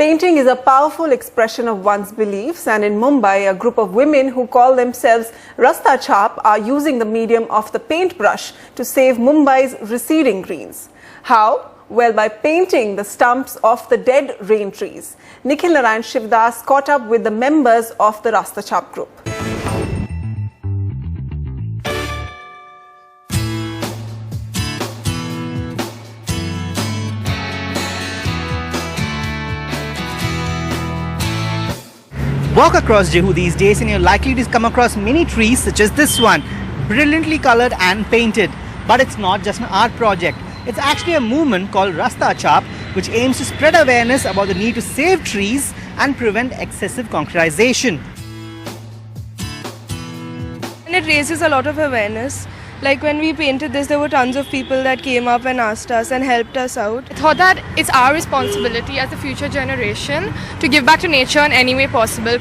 Painting is a powerful expression of one's beliefs, and in Mumbai, a group of women who call themselves Rasta Chhap are using the medium of the paintbrush to save Mumbai's receding greens. How? Well, by painting the stumps of the dead rain trees. Nikhil Narayan Shivdas caught up with the members of the Rasta Chhap group. Walk across Jehu these days and you're likely to come across many trees such as this one, brilliantly colored and painted. But it's not just an art project. It's actually a movement called Rasta Chhap, which aims to spread awareness about the need to save trees and prevent excessive concretization. And it raises a lot of awareness. Like when we painted this, there were tons of people that came up and asked us and helped us out. I thought that it's our responsibility as the future generation to give back to nature in any way possible.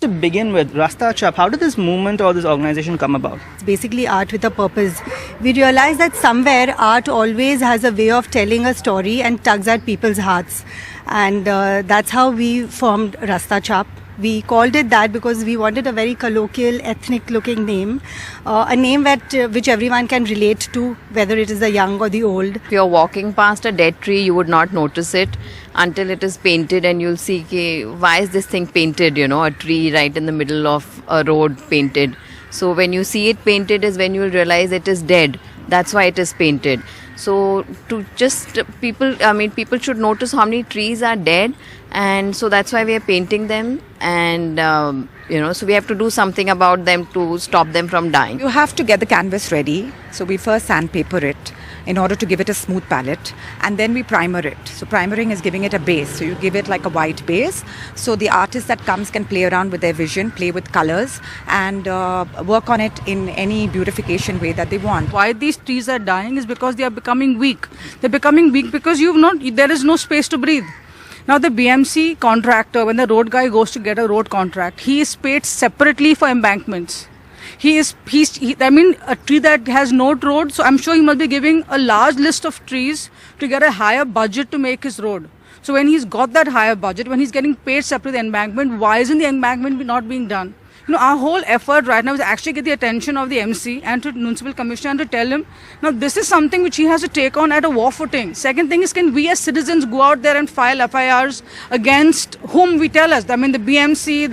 To begin with, Rasta Chhap, how did this movement or this organization come about? It's basically art with a purpose. We realize that somewhere art always has a way of telling a story and tugs at people's hearts. And that's how we formed Rasta Chhap. We called it that because we wanted a very colloquial, ethnic-looking name, a name which everyone can relate to, whether it is the young or the old. If you're walking past a dead tree, you would not notice it until it is painted, and you'll see, why is this thing painted, a tree right in the middle of a road painted. So when you see it painted is when you'll realize it is dead. That's why it is painted. So people should notice how many trees are dead, and so that's why we are painting them, and so we have to do something about them to stop them from dying. You have to get the canvas ready. So we first sandpaper it in order to give it a smooth palette, and then we primer it. So primering is giving it a base. So you give it like a white base. So the artist that comes can play around with their vision, play with colors, and work on it in any beautification way that they want. Why these trees are dying is because they are becoming weak. They're becoming weak because there is no space to breathe. Now the BMC contractor, when the road guy goes to get a road contract, he is paid separately for embankments. A tree that has no road, so I'm sure he must be giving a large list of trees to get a higher budget to make his road. So when he's got that higher budget, when he's getting paid separately the embankment, why isn't the embankment not being done? Our whole effort right now is actually get the attention of the MC and to municipal commissioner and to tell him, now this is something which he has to take on at a war footing. Second thing is, can we as citizens go out there and file FIRs against whom we tell us? The BMC,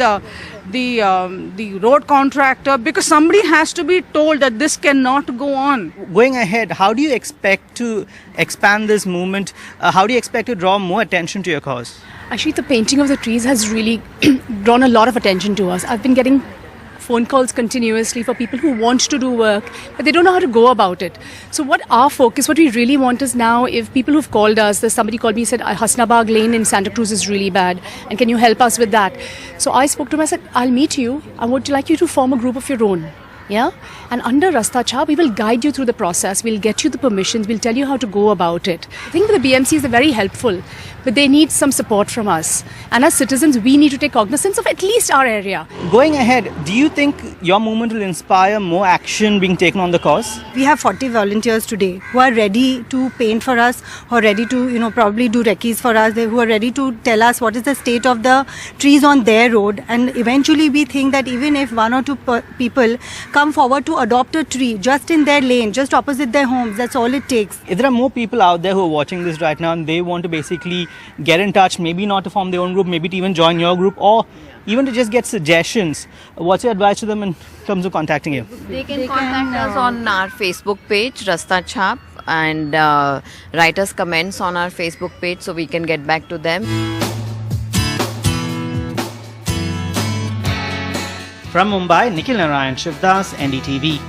the road contractor, because somebody has to be told that this cannot go on. Going ahead, how do you expect to expand this movement? How do you expect to draw more attention to your cause? Actually, the painting of the trees has really drawn a lot of attention to us. I've been getting phone calls continuously for people who want to do work, but they don't know how to go about it. So what we really want is now, if people who've called us, there's somebody called me and said, Hasnabag Lane in Santa Cruz is really bad, and can you help us with that? So I spoke to him, I said, I'll meet you. I would like you to form a group of your own. Yeah, and under Rasta Chhap, we will guide you through the process. We'll get you the permissions. We'll tell you how to go about it. I think the BMCs are very helpful, but they need some support from us. And as citizens, we need to take cognizance of at least our area. Going ahead, do you think your movement will inspire more action being taken on the cause? We have 40 volunteers today who are ready to paint for us, who are ready to, probably do recce's for us, who are ready to tell us what is the state of the trees on their road. And eventually we think that even if one or two people come forward to adopt a tree just in their lane, just opposite their homes, that's all it takes. If there are more people out there who are watching this right now and they want to basically get in touch, maybe not to form their own group, maybe to even join your group, or even to just get suggestions, what's your advice to them in terms of contacting you? They can contact us on our Facebook page, Rasta Chhap, and write us comments on our Facebook page so we can get back to them. From Mumbai, Nikhil Narayan Shivdas, NDTV.